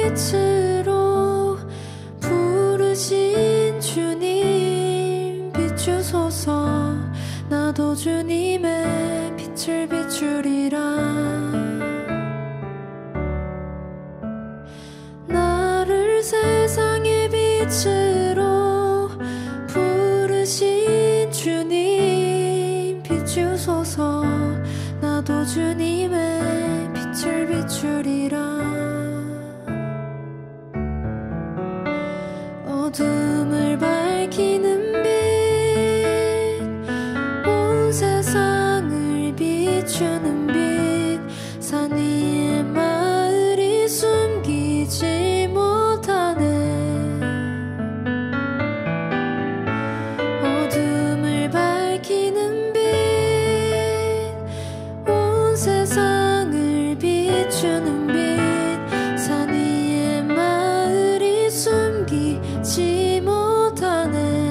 빛으로 부르신 주님 비추소서. 나도 주님의 빛을 비추리라. 나를 세상의 빛으로 부르신 주님 비추소서. 나도 주님의 빛을 비추리라. 어둠을 밝히는 빛, 온 세상을 비추는 빛, 산 위의 마을이 숨기지 못하네. 어둠을 밝히는 빛, 온 세상을 비추는 빛, 산 위의 마을이 숨기지 못하네.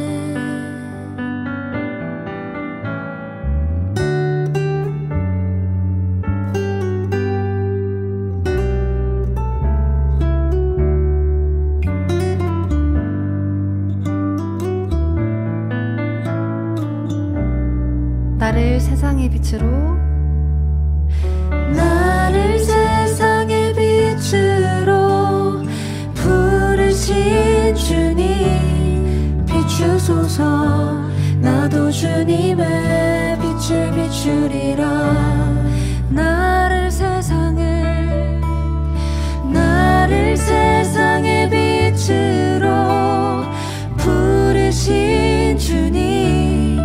나를 세상의 빛으로, 나를 세상의 빛으로 부르신 주님 비추소서. 나도 주님의 빛을 비추리라. 나를 세상의 빛으로 부르신 주님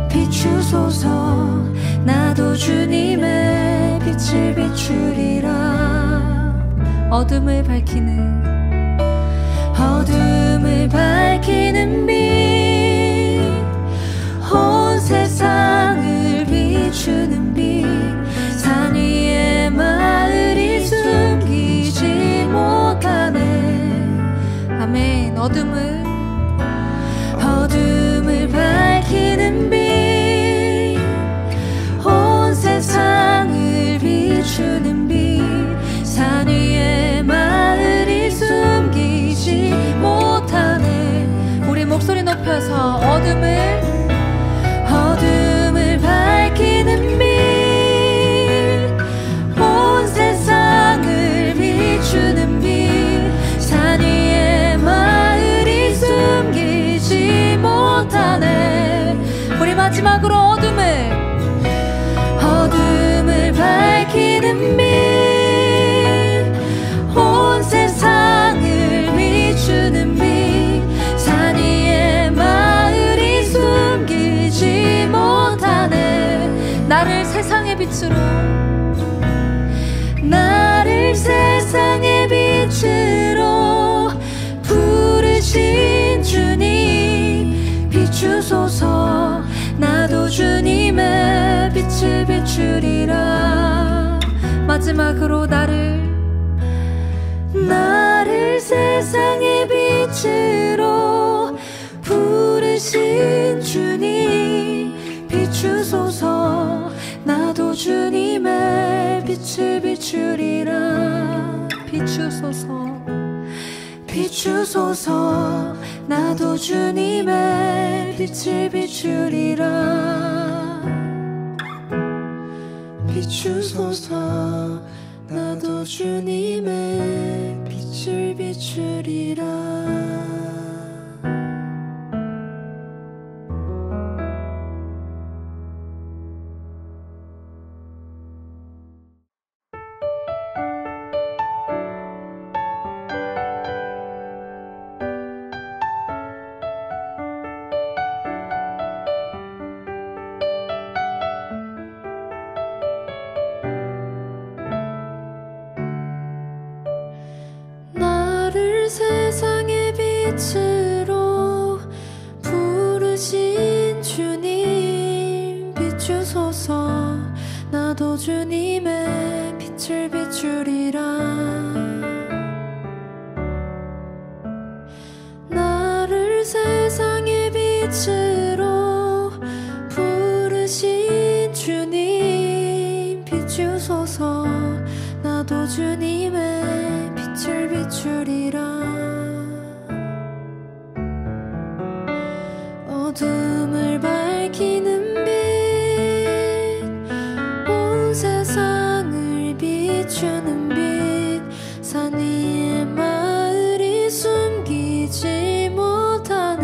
비추소서. 나도 주님의 빛을 비추리라. 어둠을 밝히는 빛, 온 세상을 비추는 빛, 산 위의 마을이 숨기지 못하네. 아멘. 어둠을 밝히는 빛, 온 세상을 비추는 빛, 산 위의 마을이 숨기지 못하네. 우리 목소리 높여서 어둠을 밝히는 빛, 온 세상을 비추는 빛, 산 위의 마을이 숨기지 못하네. 우리 마지막으로 어둠을 밝히는 빛, 온 세상을 비추는 빛, 산 위의 마을이 숨기지 못하네. 나를 세상의 빛으로, 나를 세상의 빛으로 부르신 주님 비추소서. 나도 주님의 빛을 비추리라. 마지막으로 나를 세상의 빛으로 부르신 주님 비추소서. 나도 주님의 빛을 비추리라. 비추소서. 나도 주님의 빛을 비추리라. 비추소서. 나도 주님의 빛을 비추리라. 세상의 빛으로 부르신 주님 비추소서. 나도 주님의 빛을 비추리라. 나를 세상의 빛으로 부르신 주님 비추소서. 나도 주님의 빛을 비추리라. 비추리라 어둠을 밝히는 빛 온 세상을 비추는 빛 산 위의 마을이 숨기지 못하네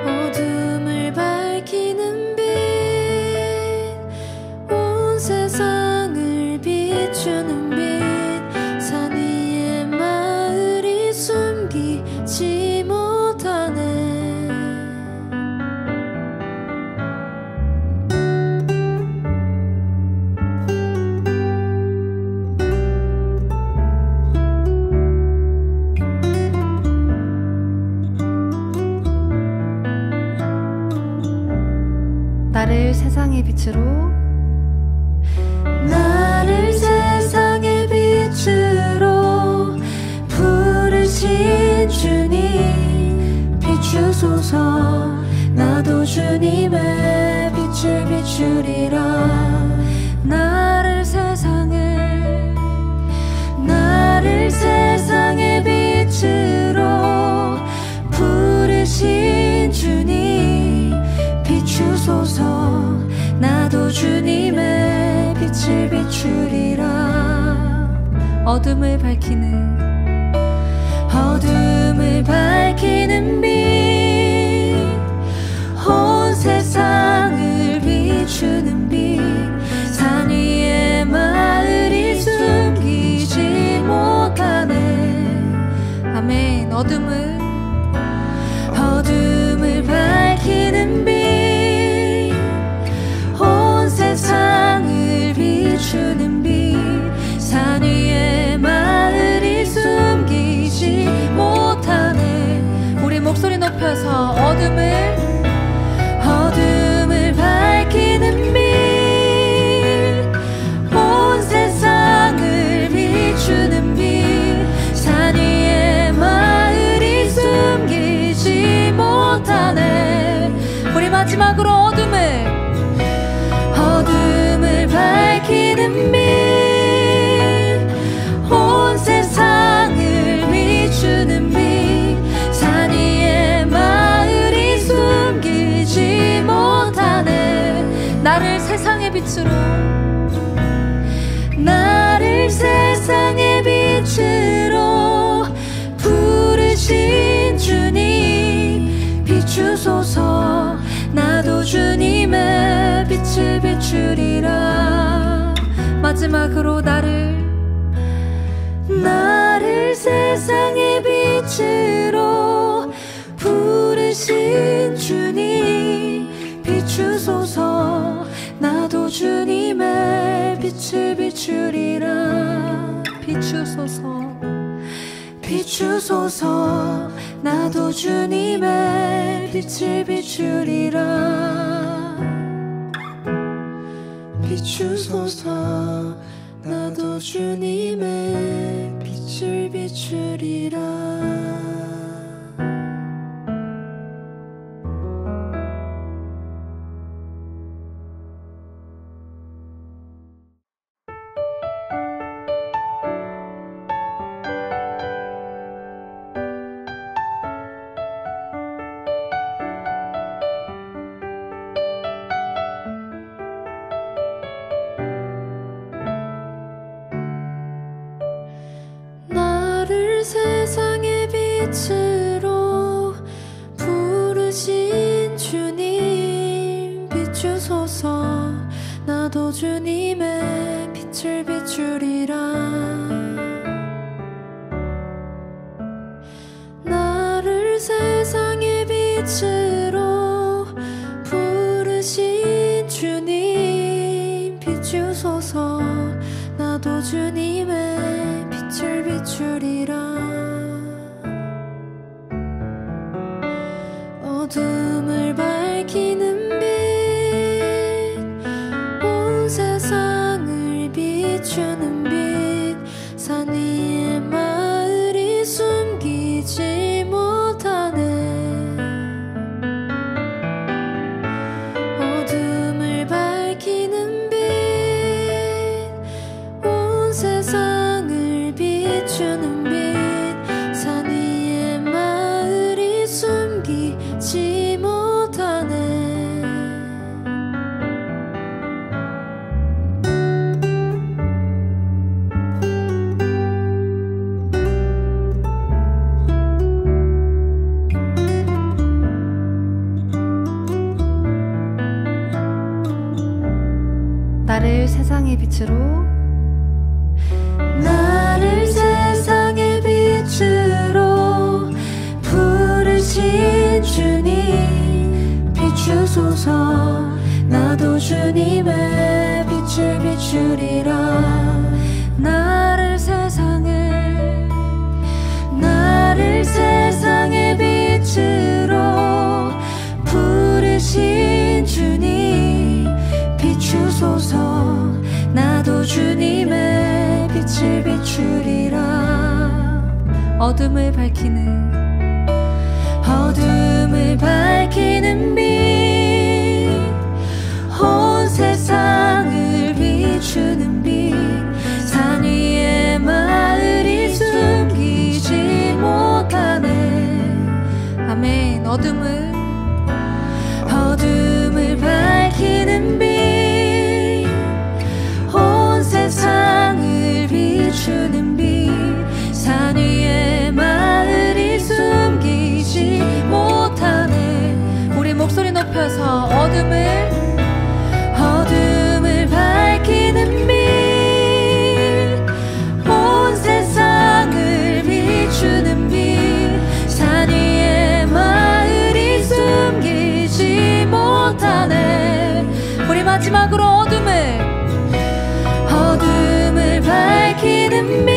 어둠을 밝히는 빛 온 세상을 비추는 빛 산 위의 마을이 숨기지 못하네 나를 세상의 빛으로 나를 세상의 빛으로 부르신 주님 비추소서 나도 주님의 빛을 비추리라 나를 세상의 빛으로 부르신 주님 비추소서 나도 주님의 빛을 비추리라 어둠을 밝히는 빛 온 세상을 비추는 빛 산 위의 마을이 숨기지 못하네 아멘 어둠을 밝히는 빛 온 세상을 비추는 빛 산 위의 마을이 숨기지 못하네 우리 목소리 높여서 어둠을 밝히는 빛 온 세상을 비추는 빛 산 위의 마을이 숨기지 못하네 우리 마지막으로 어둠을 밝히는 빛 온 세상을 비추는 빛 산 위의 마을이 숨기지 못하네 나를 세상의 빛으로 부르신 주님 비추소서 나도 주님의 빛을 비추리라 마지막으로 나를 세상의 빛으로 부르신 주님 비추소서 나도 주님의 빛을 비추리라 비추소서 나도 주님의 빛을 비추리라 비추소서 나도 주님의 빛을 비추리라 세상의 빛으로 부르신 주님 비추소서 나도 주님의 빛을 비추리라 나를 세상의 빛으로 부르신 주님 비추소서 나도 주님의 빛을 비추리라 어둠을 밝히는 빛 온 세상을 비추는 빛 산 위의 마을이 숨기지 못하네 어둠을 밝히는 빛 온 세상을 나를 세상의 빛으로 나를 세상의 빛으로 부르신 주님 비추소서. 나도 주님의 빛을 비추리라. 나를 세상의 빛으로 부르신 주님 비추소서. 나도 주님의 빛을 비추리라. 어둠을 밝히는 빛, 온 세상을 비추는 빛, 산 위에 마을이 숨기지 못하네. 아멘. 어둠을 밝히는 빛, 온 세상을 비추는 빛, 산 위에 마을이 숨기지 못하네. 우리 목소리 높여서 어둠을 밝히는 빛, 온 세상을 비추는 빛, 산 위에 마을이 숨기지 못하네. 우리 마지막으로 어둠을 밝히는 빛,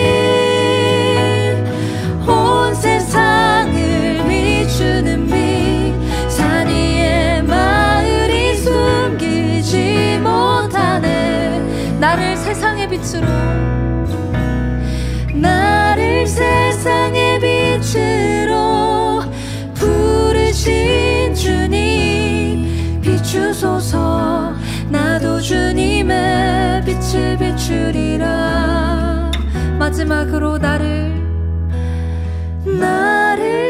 온 세상을 비추는 빛, 산 위에 마을이 숨기지 못하네. 나를 세상의 빛으로 부르신 주님 비추소서. 나도 주님의 빛을 비추리라. 마지막으로 나를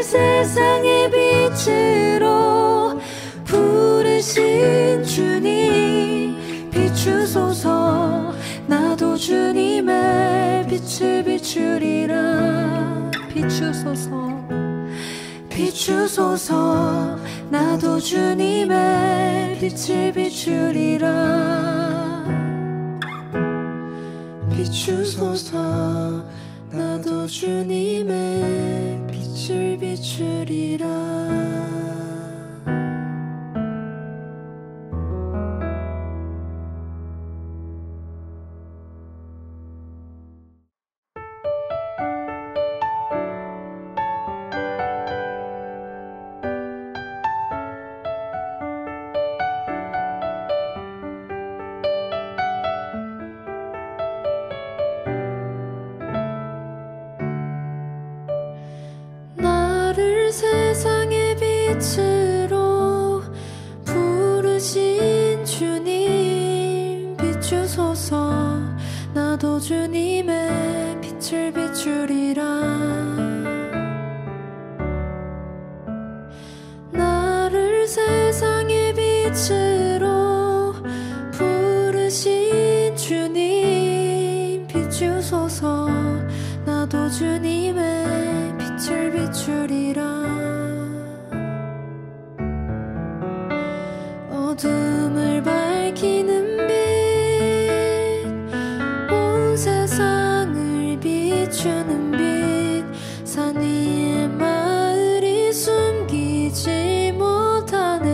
세상의 빛으로 부르신 주님 비추소서. 나도 주님의 빛을 비추리라. 비추소서. 나도 주님의 빛을 비추리라. 비추소서. 나도 주님의 빛을 비추리라. 세상의 빛으로 부르신 주님 비추소서. 나도 주님의 빛을 비추리라. 나를 세상의 빛으로 부르신 주님 비추소서. 나도 주님의 빛을 비추리라. 어둠을 밝히는 빛, 온 세상을 비추는 빛, 산 위에 마을이 숨기지 못하네.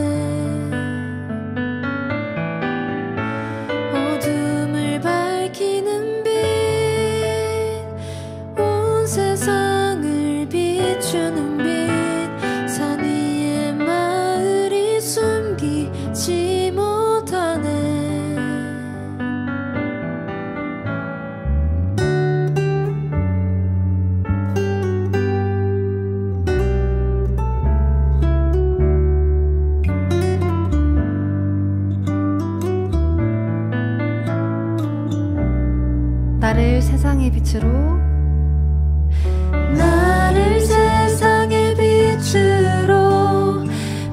어둠을 밝히는 빛, 온 세상을 비추는 빛, 산 위에 마을이 숨기지 못하네. 나를 세상의 빛으로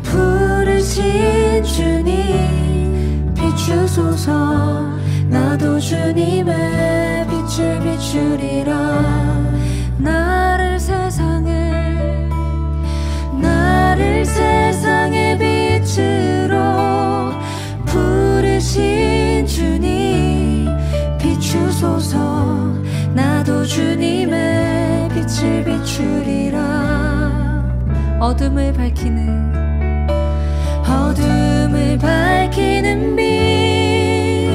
부르신 주님 비추소서. 나도 주님의 빛을 비추리라. 나를 세상의 빛으로 부르신 주님 어둠을 밝히는 빛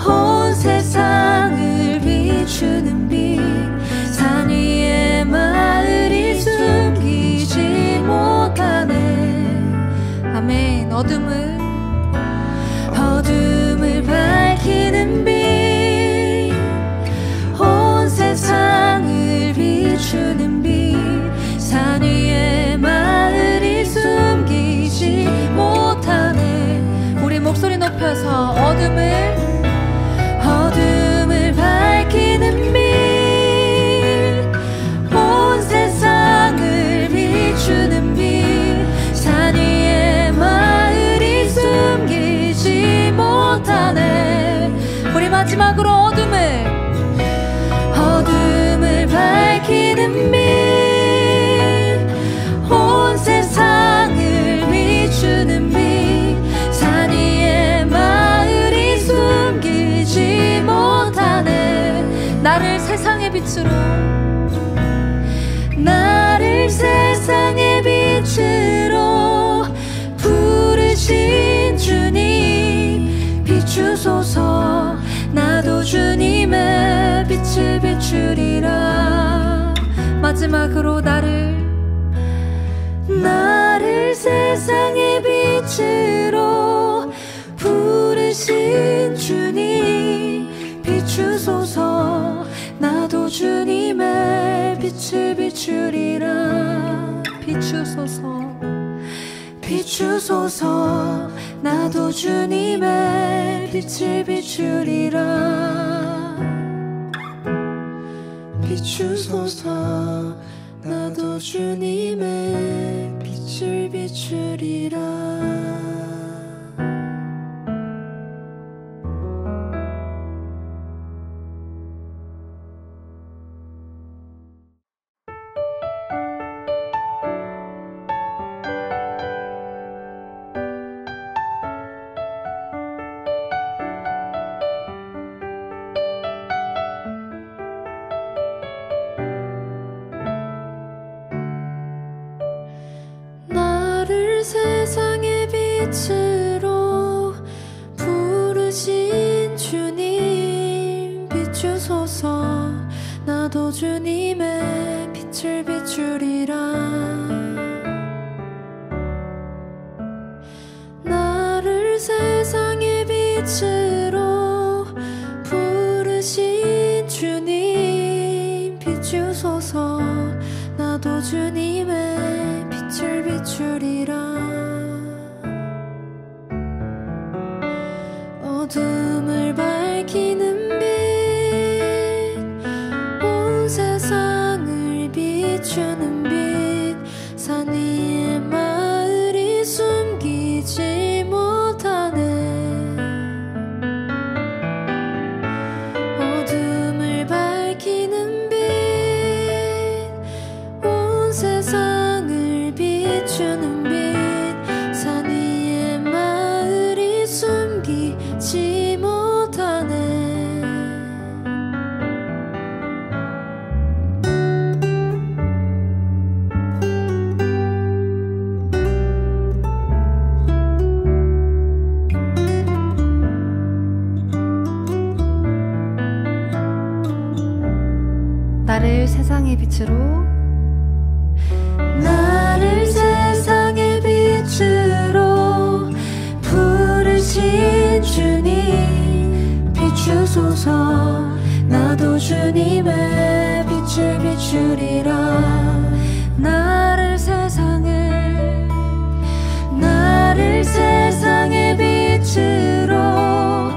온 세상을 비추는 빛 산 위에 마을이 숨기지 못하네 아멘. 어둠을 밝히는 빛 온 세상을 비추는 빛 산 위에 마을이 숨기지 못하네 우리 목소리 높여서 어둠을 밝히는 빛 온 세상을 비추는 빛 산 위에 마을이 숨기지 못하네 우리 마지막으로 어둠을 밝히는 빛 온 세상을 비추는 빛 산 위에 마을이 숨기지 못하네 나를 세상의 빛으로 부르신 주님 비추소서 나도 주님의 빛을 비추리라 마지막으로 나를 세상의 빛으로 부르신 주님 비추소서 나도 주님의 빛을 비추리라 비추소서 나도 주님의 빛을 비추리라 비추소서 나도 주님의 빛을 비추리라 세상의 빛으로 부르신 주님 비추소서 나도 주님의 빛을 비추리라 나를 세상의 빛으로 부르신 주님 비추소서 나도 주님의 빛을 비추리라 어둠을 밝히는 빛 온 세상을 비추는 빛 산 위에 마을이 숨기지 못하네 어둠을 밝히는 빛 온 세상을 비추는 빛 산 위에 마을이 숨기지 못하네 나를 세상의 빛으로 세상의 빛으로 부르신 주님 비추소서 나도 주님의 빛을 비추리라 나를 세상의 빛으로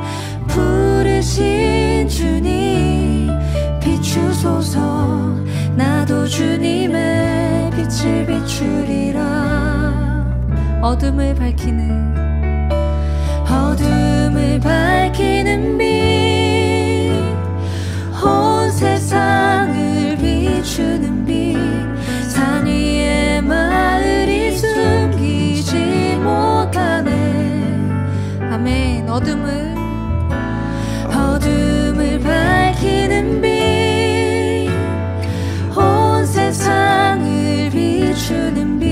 부르신 주님 비추소서 나도 주님의 빛을 비추리라 어둠을 밝히는 빛 온 세상을 비추는 빛 산 위에 마을이 숨기지 못하네 아멘 어둠을 밝히는 빛 온 세상을 비추는 빛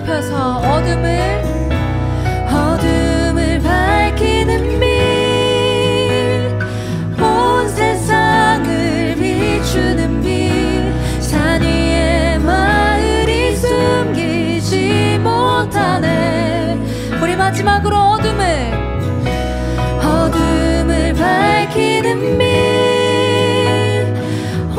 높여서 어둠을 밝히는 빛, 온 세상을 비추는 빛, 산 위에 마을이 숨기지 못하네. 우리 마지막으로 어둠을 밝히는 빛,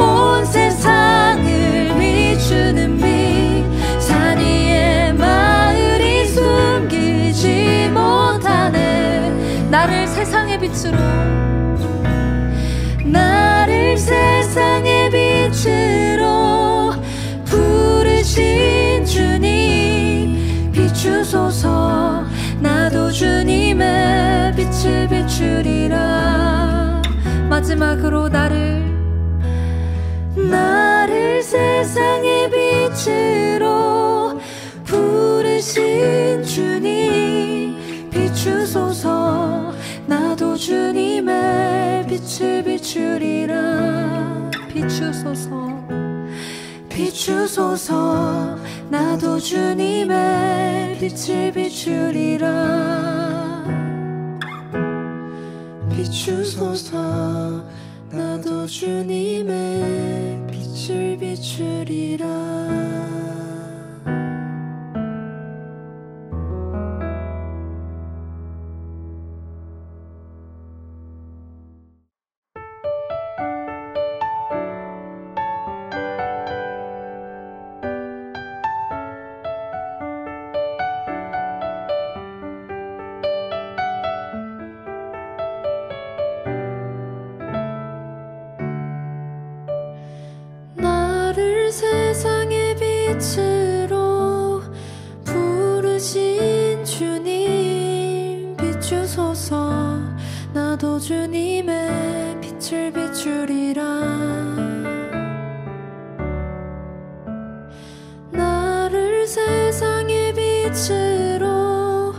온 세상을 비추는 빛, 산 위에 마을이 숨기지 못하네. 나를 세상의 빛으로 세상의 빛으로 부르신 주님, 비추소서. 나도 주님의 빛을 비추리라. 마지막으로 나를 세상의 빛으로 부르신 주님, 비추소서. 나도 주님의 빛을 비추리라. 비추소서. 나도 주님의 빛을 비추리라. 비추소서. 나도 주님의 빛을 비추리라. 세상의 빛으로 부르신 주님, 비추소서. 나도 주님의 빛을 비추리라. 나를 세상의 빛으로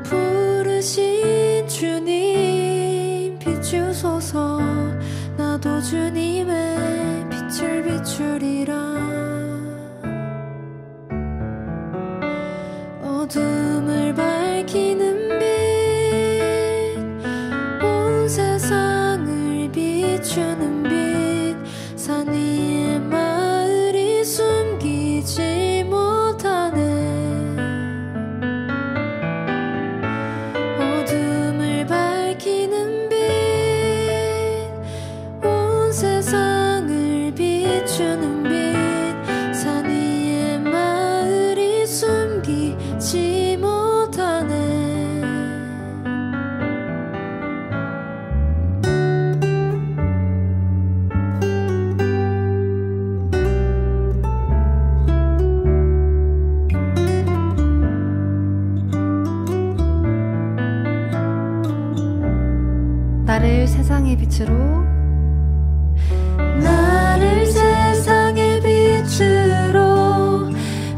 부르신 주님, 비추소서. 나도 주님의 빛을 비추리라. 어둠을 밝히는 빛, 온 세상을 비추는 빛, 산 위에 마을이 숨기지 못하네. 어둠을 밝히는 빛, 온 세상을 비추는 빛, 산 위에 마을이 숨기지 못하네. 나를 세상의 빛으로 세상의 빛으로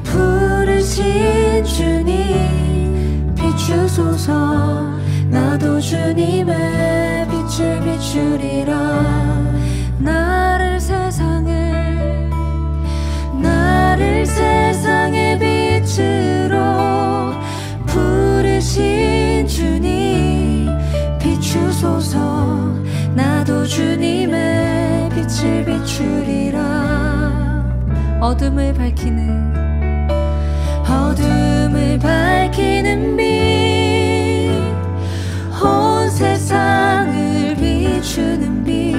부르신 주님, 비추소서. 나도 주님의 빛을 비추리라. 나를 세상의 빛으로 부르신 주님, 비추소서. 나도 주님의 빛을 비추리라. 어둠을 밝히는 빛, 온 세상을 비추는 빛,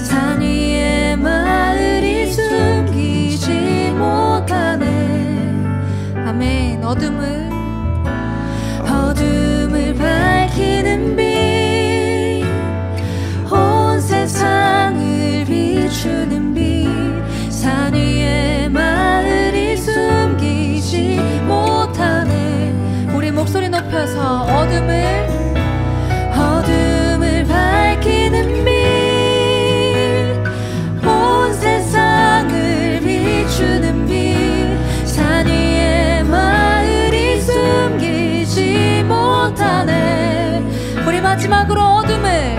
산 위에 마을이 숨기지 못하네. 아멘. 어둠을 밝히는 빛, 온 세상을 비추는 빛, 산 위에 마을이 숨기지 못하네. 우리 목소리 높여서 어둠을 밝히는 빛, 온 세상을 비추는 빛, 산 위에 마을이 숨기지 못하네. 우리 마지막으로 어둠을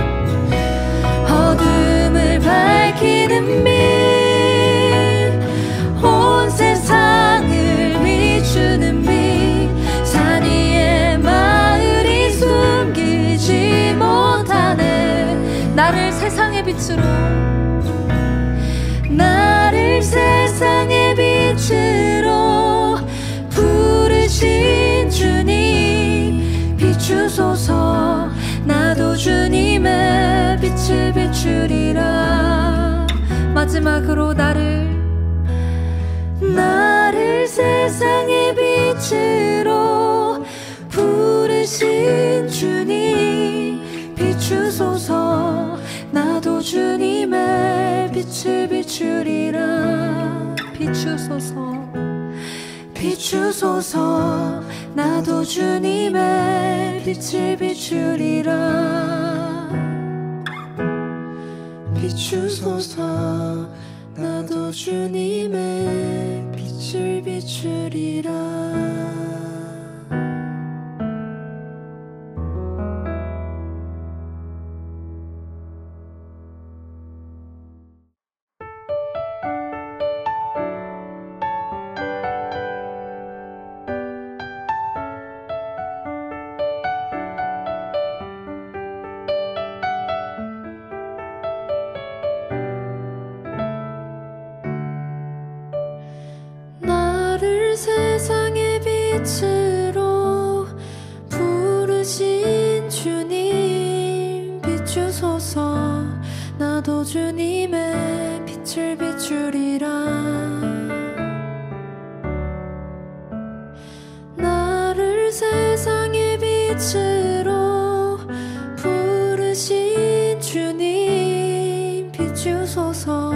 밝히는 빛, 온 세상을 비추는 빛, 빛으로 나를 세상의 빛으로 부르신 주님 비추소서. 나도 주님의 빛을 비추리라. 마지막으로 나를 세상의 빛으로 부르신 주님 비추소서. 나도 주님의 빛을 비추리라. 비추소서. 나도 주님의 빛을 비추리라. 비추소서. 나도 주님의 빛을 비추리라. 세상의 빛으로 부르신 주님 비추소서. 나도 주님의 빛을 비추리라. 나를 세상의 빛으로 부르신 주님 비추소서.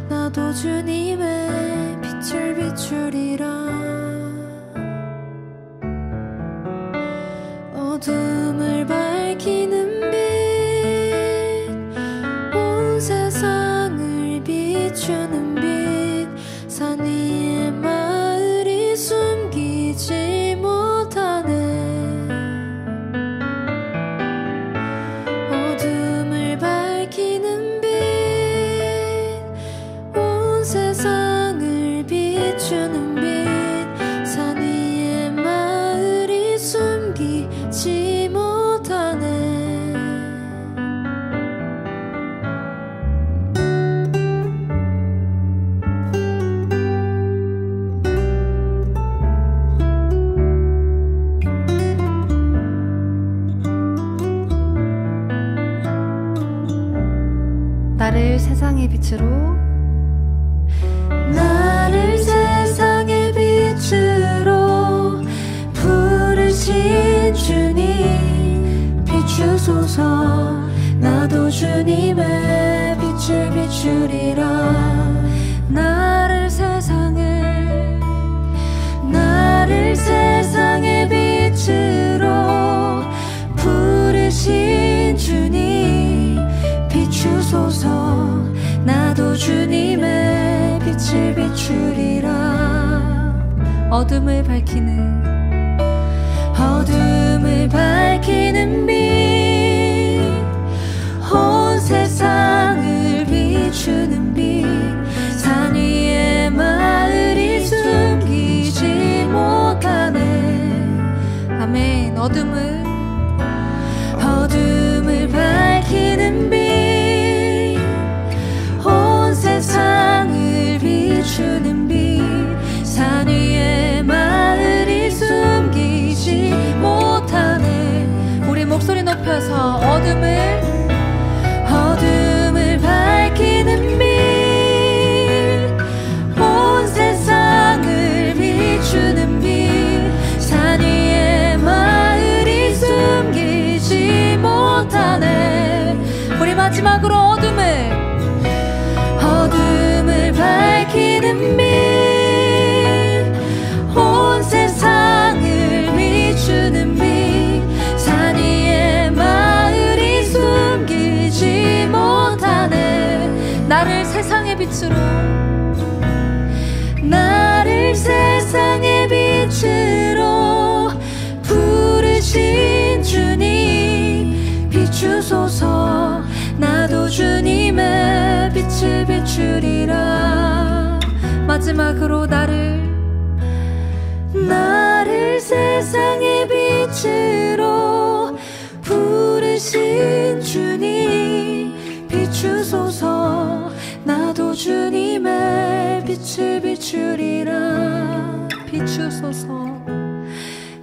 나도 주님의 빛을 비추리라. 어둠을 밝히는 빛, 온 세상을 비추는 빛, 산 위의 마을이 숨기지 못하네. 어둠을 밝히는 빛, 온 세상을 비추는 빛, 산 위의 마을이 숨기지 못하네. 나를 세상의 빛으로 세상의 빛으로 부르신 주님 비추소서. 나도 주님의 빛을 비추리라. 나를 세상의 빛으로 부르신 주님 비추소서. 나도 주님의 빛을 비추리라. 어둠을 밝히는 빛, 온 세상을 비추는 빛, 산 위의 마을이 숨기지 못하네. 아멘. 어둠을 밝히는 빛, 온 세상을 비추는 빛, 산 위의 마을이 숨기지 못하네. 우리 목소리 높여서 어둠을 밝히는 빛, 온 세상을 비추는 빛, 산 위의 마을이 숨기지 못하네. 우리 마지막으로 어둠을 밝히는 빛, 온 세상을 비추는 빛, 산 위의 마을이 숨기지 못하네. 나를 세상의 빛으로 부르신 주님 비추소서. 나도 주님의 빛을 비추리라. 마지막으로 나를 세상의 빛으로 부르신 주님 비추소서. 비추소서 나도 주님의 빛을 비추리라 비추소서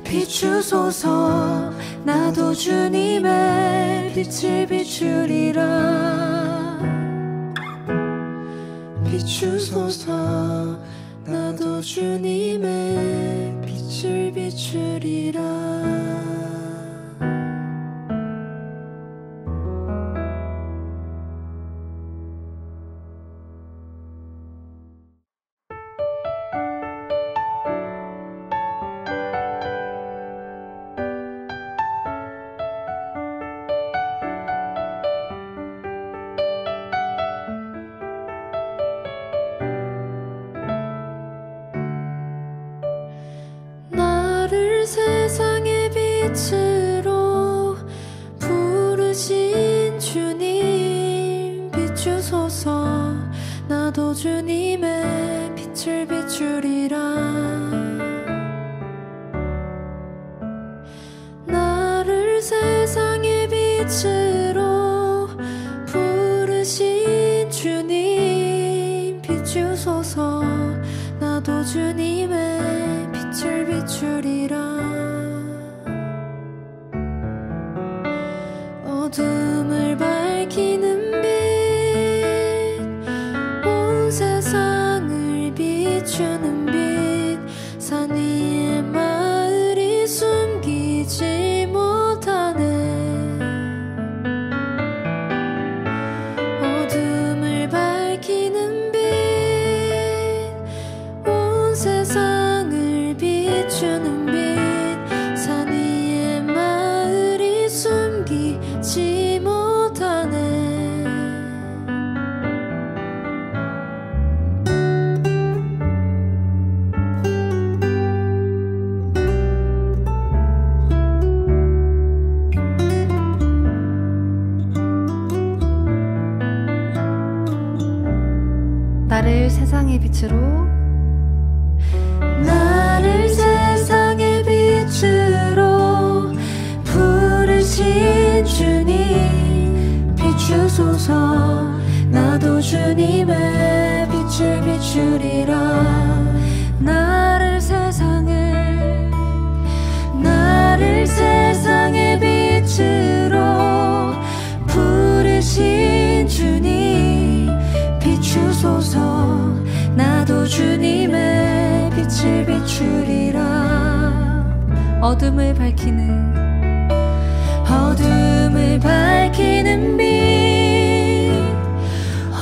비추소서 나도 주님의 빛을 비추리라 비추소서 나도 주님의 빛을 비추리라 세상의 빛으로 부르신 주님 비추소서 나도 주님의 빛을 비추리라 나를 세상의 빛으로 부르신 주님 비추소서 나도 주님의 빛을 비추리라 어둠을 밝히는 빛 온 세상을 비추는 빛 산 위의 마을이 숨기지 못하네 어둠을 밝히는 빛 온 세상을 비추는 빛 산 위의 마을이 숨기지 못하네 나를 세상의 빛으로 나를 세상의 빛으로 부르신 주님 비추소서 나도 주님의 빛을 비추리라 나를 세상의 빛으로 부르신 주님 비추소서 나도 주님의 빛을 비추리라 어둠을 밝히는 빛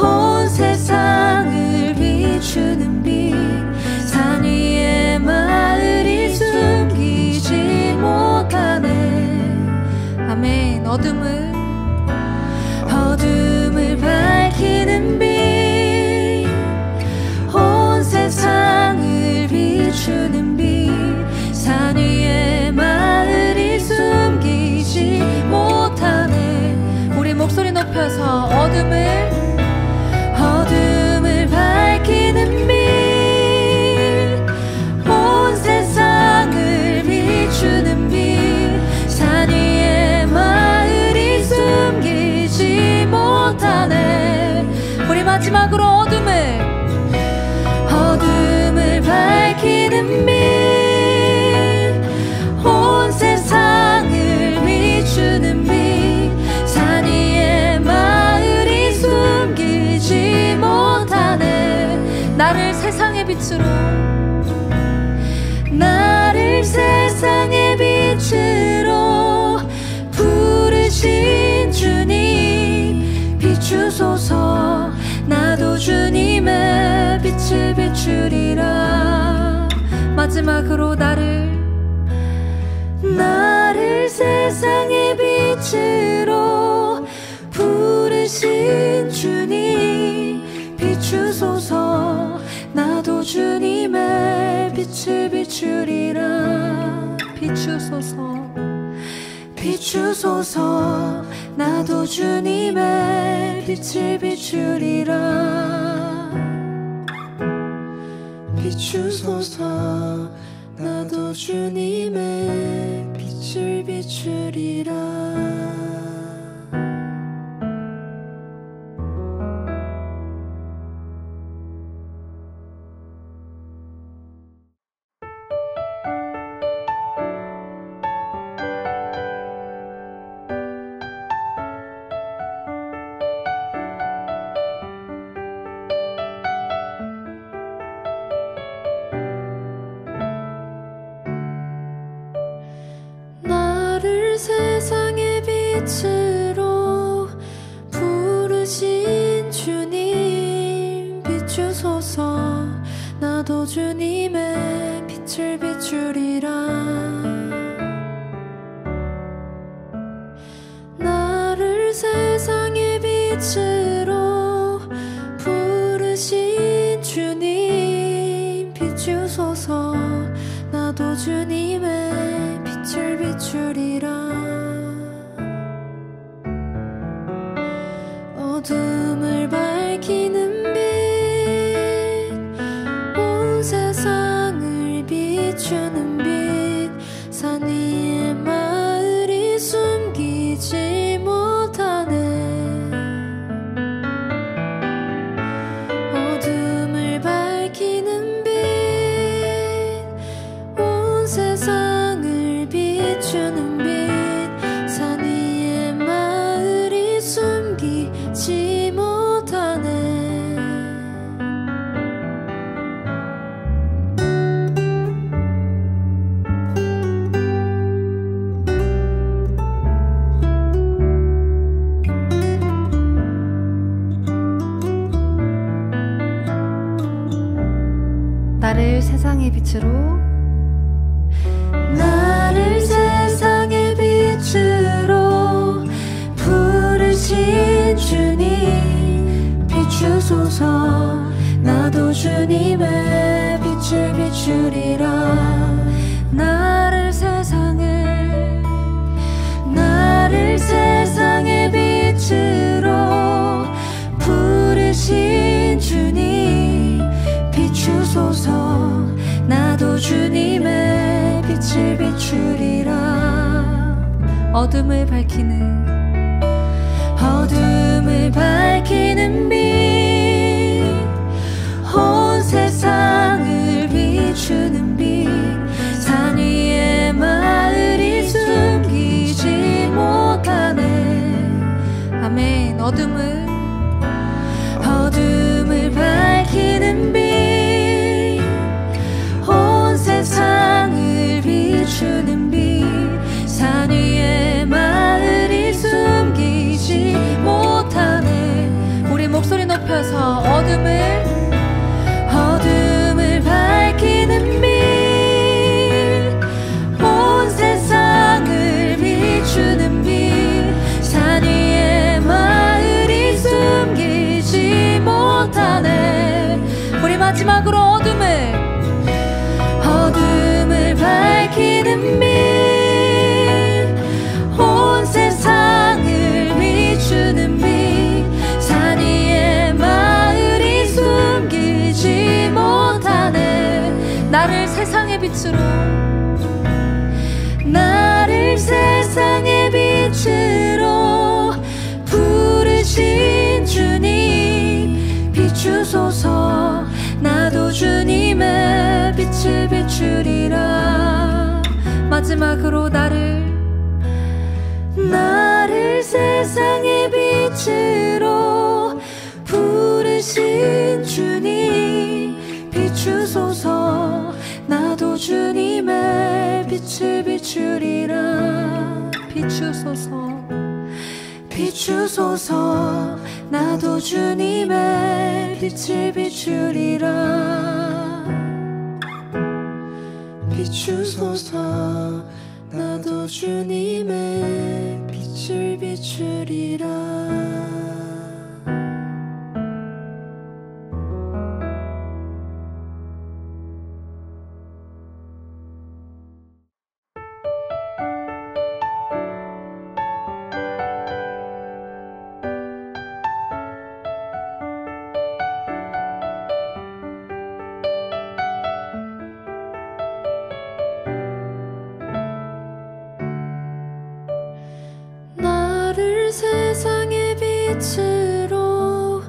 온 세상을 비추는 빛 산 위의 마을이 숨기지 못하네 아멘 어둠을 밝히는 빛 온 세상을 비추는 빛 산 위의 마을이 숨기지 못하네 우리 목소리 높여서 어둠을 밝히는 빛 온 세상을 비추는 빛 산 위의 마을이 숨기지 못하네 우리 마지막으로 어둠을 밝히는 빛 온 세상을 비추는 빛 산 위의 마을이 숨기지 못하네 나를 세상의 빛으로 부르신 주님 비추소서 나도 주님의 빛을 비추리라 마지막으로 나를 세상의 빛으로 부르신 주님 비추소서 나도 주님의 빛을 비추리라 비추소서 나도 주님의 빛을 비추리라 비추소서 나도 주님의 빛을 비추리라 세상의 빛으로 부르신 주님 비추소서. 나도 주님의 빛을 비추리라. 나를 세상의 빛으로 부르신 주님 비추소서. 나도 주님의 빛을 비추리라. 어둠을 밝히는 빛, 온 세상을 비추는 빛, 산 위의 마을이 숨기지 못하네. 어둠을 밝히는 빛, 온 세상을 비추는 빛, 산 위의 마을이 숨기지 못하네. 나를 세상의 빛으로, 나를 세상의 빛으로 부르신 주님 비추소서. 나도 주님의 빛을 비추리라. 나를 세상의 빛으로 부르신 주님 비추소서. 나도 주님의 빛을 비추리라. 어둠을 밝히는 빛, 온 세상을 비추는 빛, 산 위의 마을이 숨기지 못하네. 아멘. 어둠을 밝히는 빛, 온 세상을 비추는 빛, 산 위의 마을이 숨기지 못하네. 우리 목소리 높여서 어둠을 밝히는 빛, 온 세상을 비추는 빛, 산 위의 마을이 숨기지 못하네. 우리 마지막으로 어둠을 밝히는 빛, 온 세상을 비추는 빛, 산 위의 마을이 숨기지 못하네. 나를 세상의 빛으로, 나를 세상의 빛으로 부르신 주님 비추소서. 나도 주님의 빛을 비추리라. 마지막으로 나를 세상의 빛으로 부르신 주님 비추소서. 나도 주님의 빛을 비추리라. 비추소서. 나도 주님의 빛을 비추리라. 비추소서. 나도 주님의 빛을 비추리라. 세상의 빛으로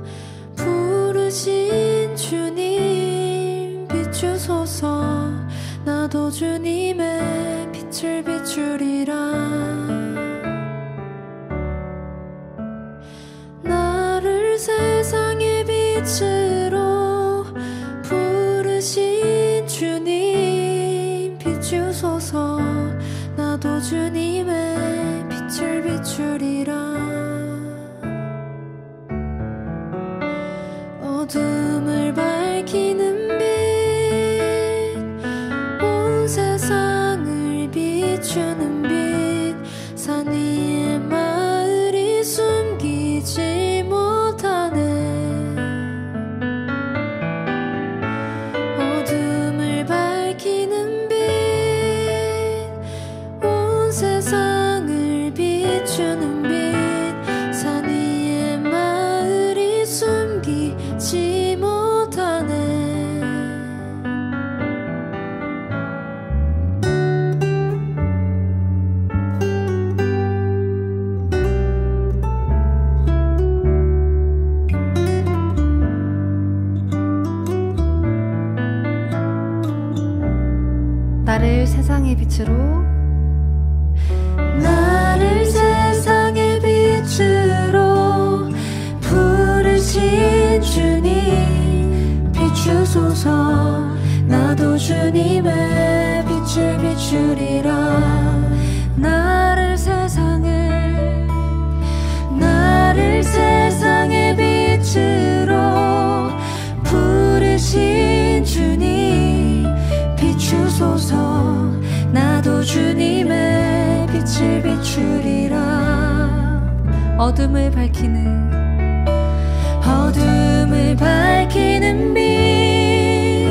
부르신 주님 비추소서. 나도 주님의 빛을 비추리라. 나를 세상의 빛으로 부르신 주님 비추소서. 나도 주님의 나를 세상의 빛으로 나를 세상의 빛으로 부르신 주님 비추소서. 나도 주님의 빛을 비추리라. 나를 세상의 빛으로 부르신 주님 비추소서. 나도 주님의 빛을 비추리라. 어둠을 밝히는 빛,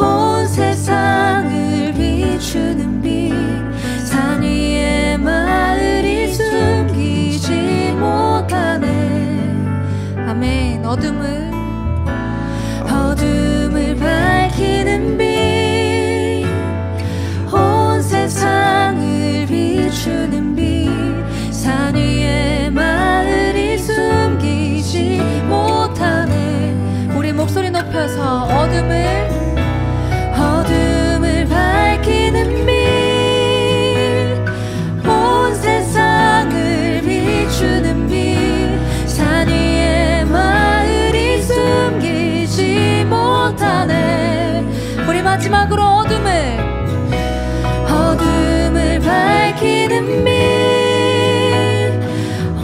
온 세상을 비추는 빛, 산 위에 마을이 숨기지 못하네. 아멘. 어둠을 밝히는 빛, 온 세상을 비추는 빛, 산 위에 마을이 숨기지 못하네. 우리 목소리 높여서 어둠을 밝히는 빛, 온 세상을 비추는 빛, 산 위에 마을이 숨기지 못하네. 우리 마지막으로 어둠을 밝히는 빛,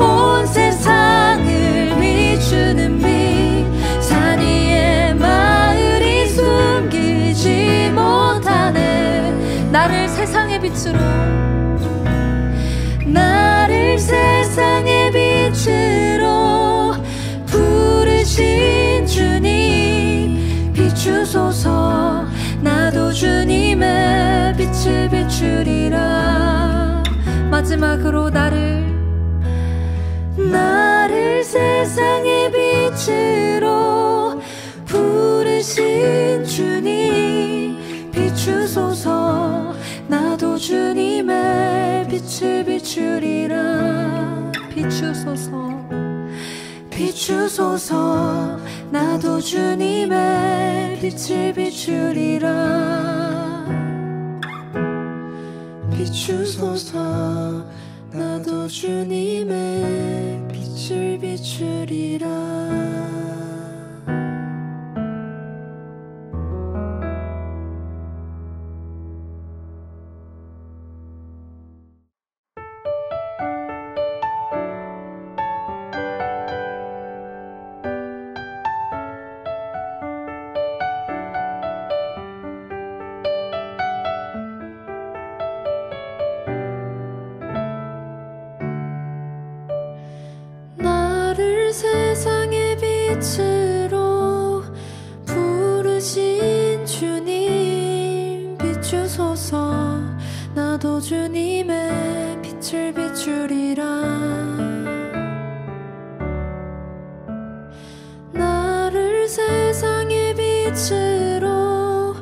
온 세상을 비추는 빛, 산 위에 마을이 숨기지 못하네. 나를 세상의 빛으로 부르신 주님 비추소서. 나도 주님의 빛을 비추리라. 마지막으로 나를 세상의 빛으로 부르신 주님 비추소서. 나도 주님의 빛을 비추리라. 비추소서. 나도 주님의 빛을 비추리라. 비추소서. 나도 주님의 빛을 비추리라. 세상의 빛으로 부르신 주님 비추소서. 나도 주님의 빛을 비추리라. 나를 세상의 빛으로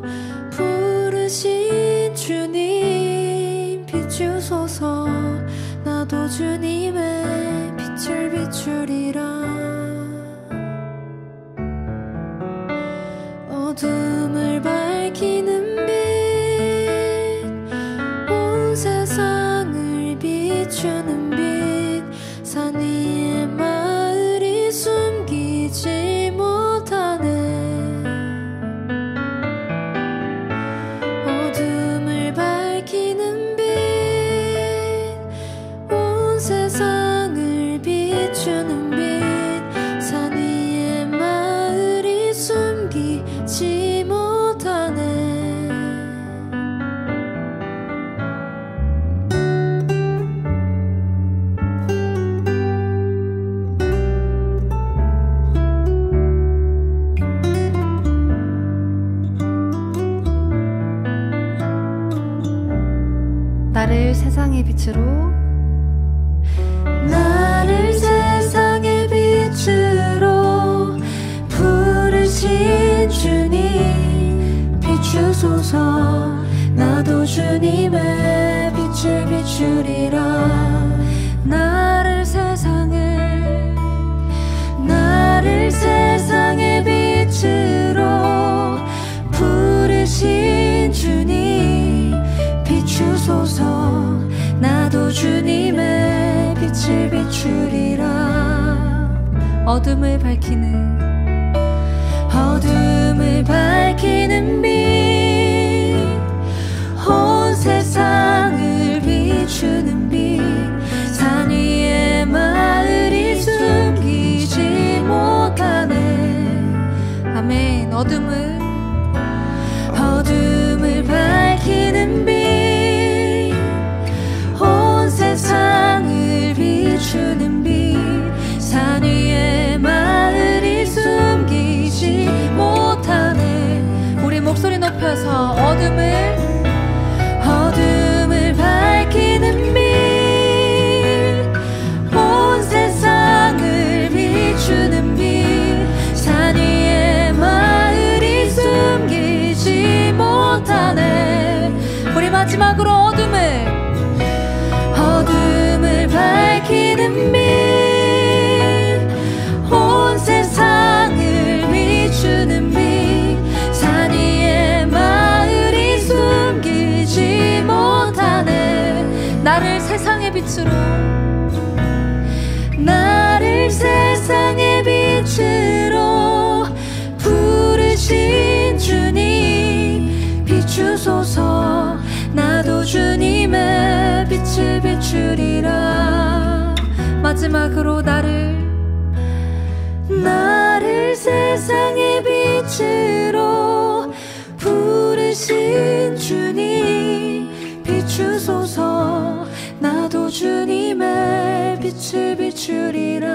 부르신 주님 비추소서. 나도 주님의 빛을 비추리라. 어둠을 밝히는 빛, 온 세상을 비추는 빛, 산 위에 마을이 숨기지 못하네. 어둠을 밝히는 빛, 온 세상을 비추는 빛, 산 위에 마을이 숨기지 못하네. 나를 세상의 빛으로 부르신 주님 비추소서. 나도 주님의 빛을 비추리라. 나를 세상의 빛으로 부르신 주님 비추소서 나도 주님의 빛을 비추리라. 어둠을 밝히는 빛, 온 세상을 비추는 빛, 산 위에 마을이 숨기지 못하네. 아멘. 어둠을 밝히는 빛, 온 세상을 비추는 빛, 산 위에 마을이 숨기지 못하네. 우리 목소리 높여서 어둠을 밝히는 빛, 온 세상을 비추는 빛, 산 위에 마을이 숨기지 못하네. 우리 마지막으로 어둠을 밝히는 빛, 온 세상을 비추는 빛, 산 위에 마을이 숨기지 못하네. 나를 세상의 빛으로 부르신 주님 비추소서 나도 주님의 빛을 비추리라. 마지막으로 나를 세상의 빛으로 부르신 주님 비추소서 나도 주님의 빛을 비추리라.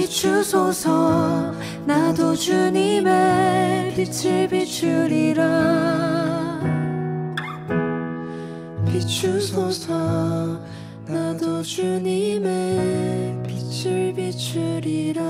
비추소서 나도 주님의 빛을 비추리라. 비추소서 나도 주님의 빛을 비추리라.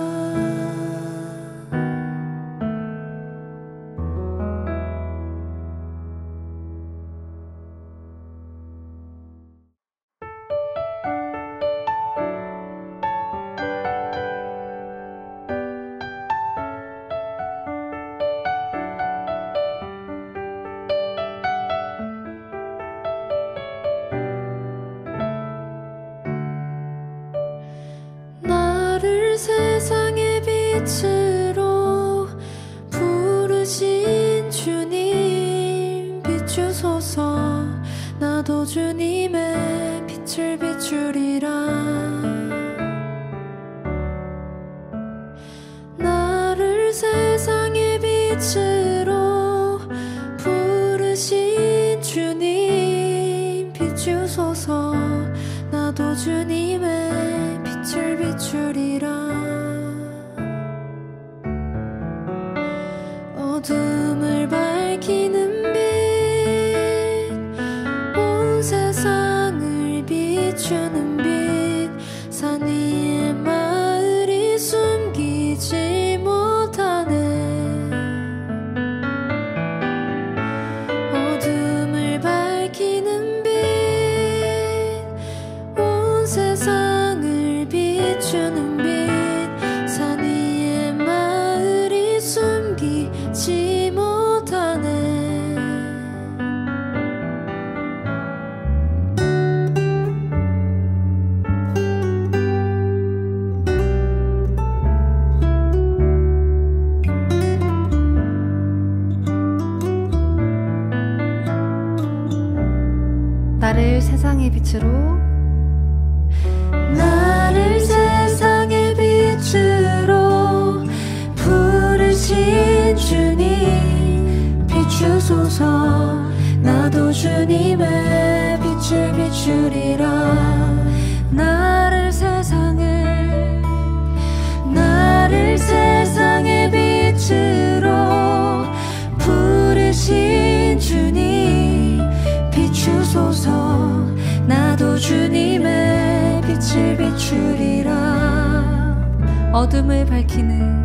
세상의 빛으로 부르신 주님 비추소서 나도 주님의 빛을 비추리라. 나를 세상의 빛으로 부르신 주님 비추소서 나도 주님의 빛을 비추리라. 어둠을 밝히는 빛, 온 세상을 비추는 빛, 산 위에 마을이 숨기지 못하네. 어둠을 밝히는 빛, 온 세상을 비추는 빛, 산 위에 마을이 숨기지 못하네. 나를 세상의 빛으로 세상의 빛으로 부르신 주님 비추소서 나도 주님의 빛을 비추리라. 나를 세상의 빛으로 부르신 주님 비추소서 나도 주님의 빛을 비추리라. 어둠을 밝히는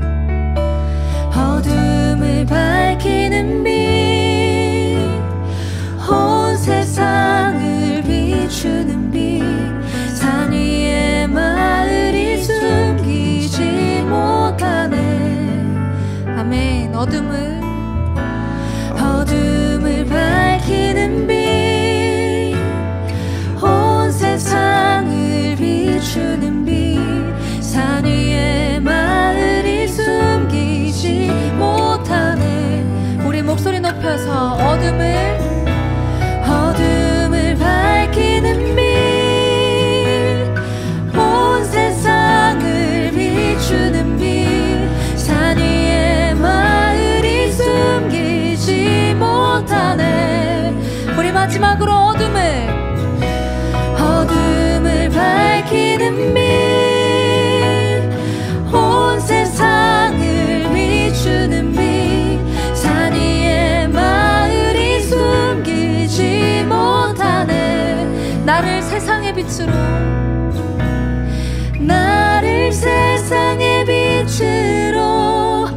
빛, 온 세상을 비추는 빛, 산 위에 마을이 숨기지 못하네. 아멘. 어둠을 밝히는 높여서 어둠을 밝히는 빛, 온 세상을 비추는 빛, 산 위에 마을이 숨기지 못하네. 우리 마지막으로 어둠을 밝히는 빛, 온 세상을 비추는 빛, 산 위에 마을이 숨기지 못하네. 나를 세상의 빛으로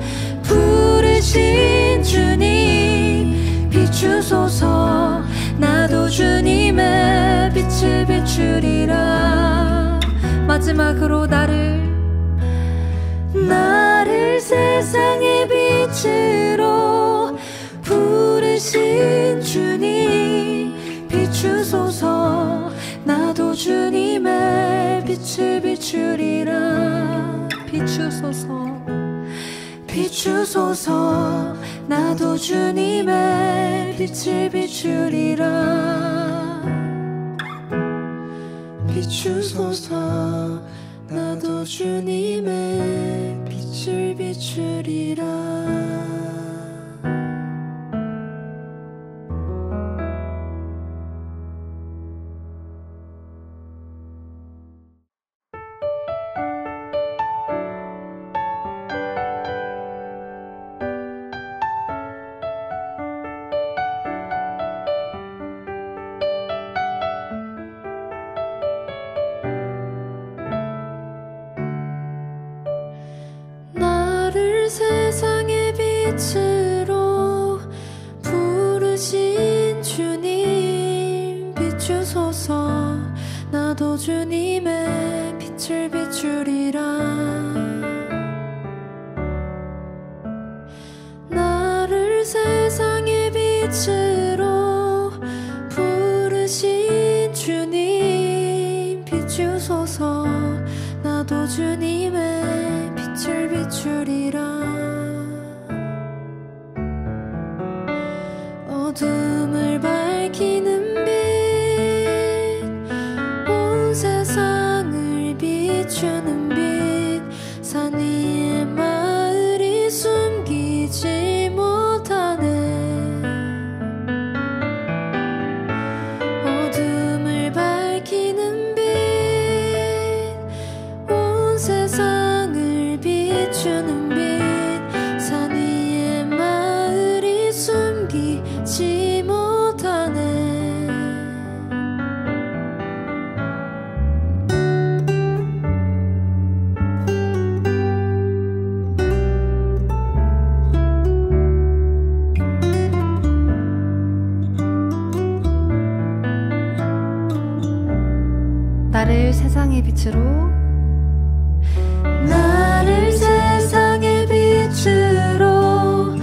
부르신 주님 비추소서. 나도 주님의 빛을 비추리라. 마지막으로 나를 세상의 빛으로 부르신 주님 비추소서. 나도 주님의 빛을 비추리라. 비추소서. 나도 주님의 빛을 비추리라. 비추소서. 나도 주님의 빛을 비추리라. 세상의 빛으로 부르신 주님 비추소서. 나도 주님의 빛을 비추리라. 나를 세상의 빛으로 부르신 주님 비추소서. 나도 주님의 빛을 비추리라. 어둠을 밝히는 빛, 온 세상을 비추는 빛, 산 위에 마을이 숨기지 못하네. 어둠을 밝히는 빛, 온 세상을 비추는 빛, 산 위에 마을이 숨기지 못하네. 나를 세상의 빛으로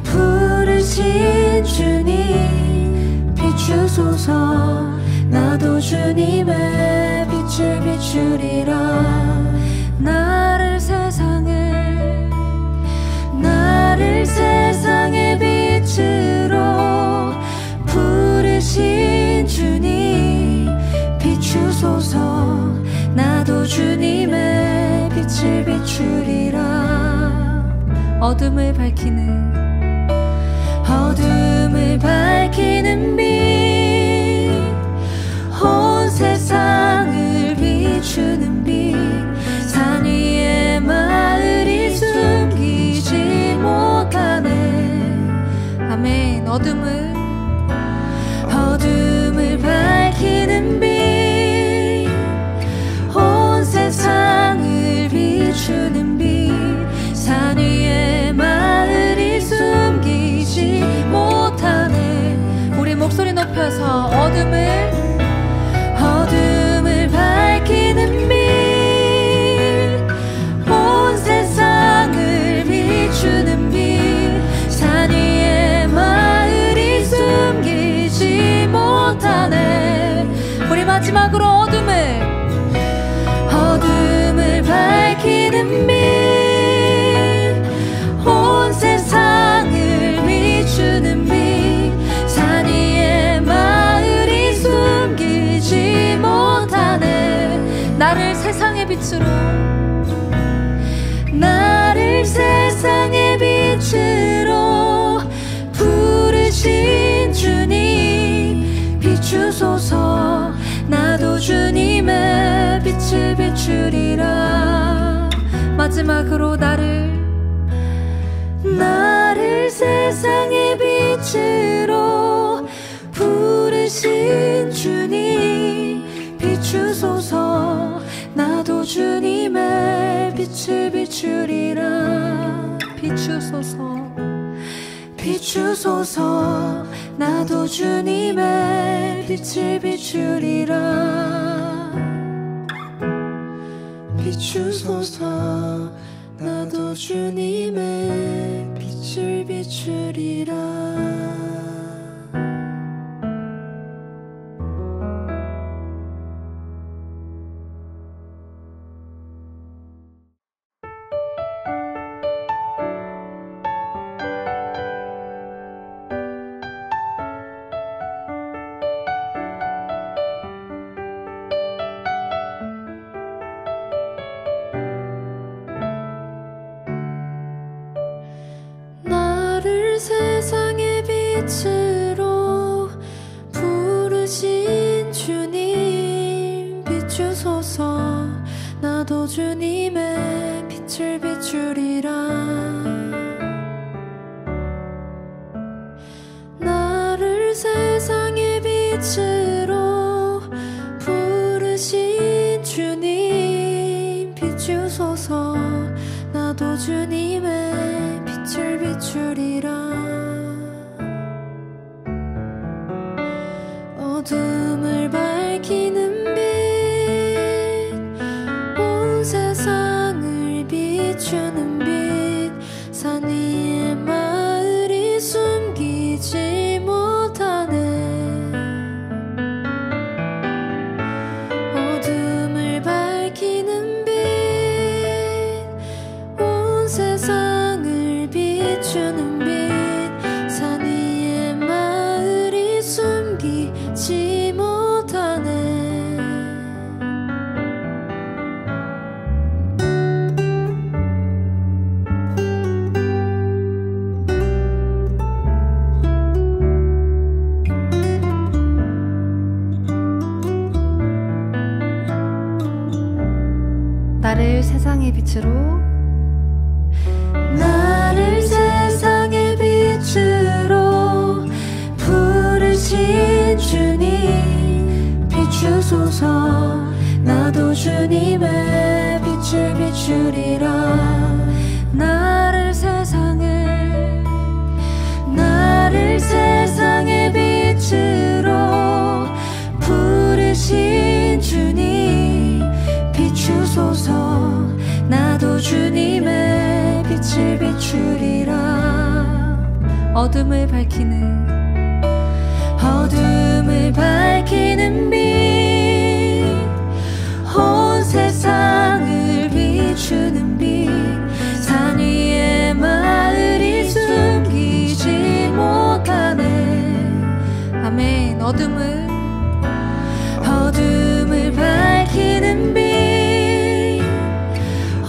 부르신 주님 비추소서. 나도 주님의 빛을 비추리라. 나를 세상의 빛으로 부르신 주님 비추소서. 나도 주님의 빛을 비추리라. 어둠을 밝히는 빛, 온 세상을 비추는 빛, 산 위에 마을이 숨기지 못하네. 아멘. 어둠을 밝히는 빛, 온 세상을 비추는 빛, 산 위에 마을이 숨기지 못하네. 우리 목소리 높여서 어둠을 밝히는 빛, 온 세상을 비추는 빛, 산 위에 마을이 숨기지 못하네. 우리 마지막으로 어둠을 밝히는 빛, 온 세상을 비추는 빛, 나를 세상의 빛으로 나를 세상의 빛으로 부르신 주님 비추소서. 나도 주님의 빛을 비추리라. 마지막으로 나를 세상의 빛으로 부르신 주님 비추소서. 나도 주님의 빛을 비추리라. 비추소서 비추소서. 나도 주님의 빛을 비추리라. 비추소서. 나도 주님의 빛을 비추리라. 세상의 빛으로 부르신 주님 비추소서. 나도 주님의 빛을 비추리라. 나를 세상의 빛으로 부르신 주님 비추소서. 나도 주님의 빛을 비추리라. 어둠을 밝히는 빛, 온 세상을 비추는 빛, 산 위에 마을이 숨기지 못하네. 어둠을 밝히는 빛, 온 세상을 비추는 빛, 산 위에 마을이 숨기지 못하네. 나를 세상의 빛으로 나를 세상의 빛으로 부르신 주님 비추소서. 나도 주님의 빛을 비추리라. 나를 세상의 빛으로 부르신 주님 비추소서. 나도 주님의 빛을 비추리라. 어둠을 밝히는 빛, 온 세상을 비추는 빛, 산 위에 마을이 숨기지 못하네. 아멘. 어둠을 밝히는 빛,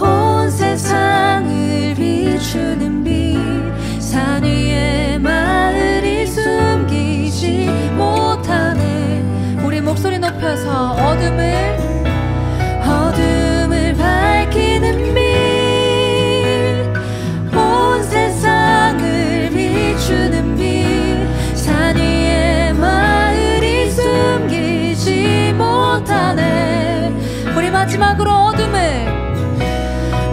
온 세상을 비추는 빛, 산 위에 마을이 숨기지 못하네. 우리 목소리 높여서 어둠을 밝히는 빛, 온 세상을 비추는 빛, 산 위에 마을이 숨기지 못하네. 우리 마지막으로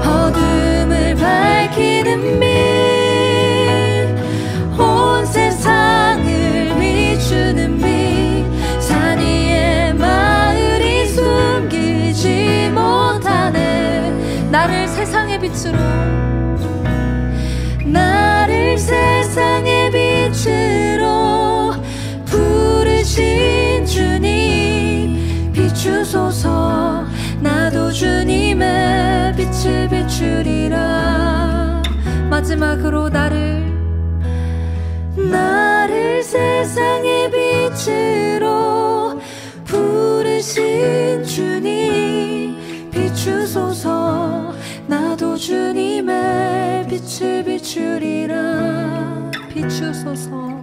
어둠을 밝히는 빛, 온 세상을 비추는 빛, 산 위에 마을이 숨기지 못하네. 나를 세상의 빛으로 나를 세상의 빛으로 부르신 주님 비추소서. 나도 주님의 빛을 비추리라. 마지막으로 나를 세상의 빛으로 부르신 주님 비추소서 나도 주님의 빛을 비추리라 비추소서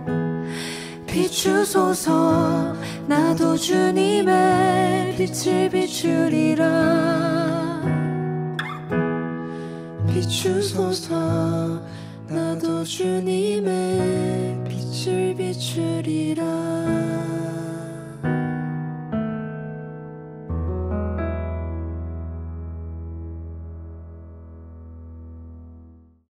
비추소서 나도 주님의 빛을 비추리라 비추소서 나도 주님의 빛을 비추리라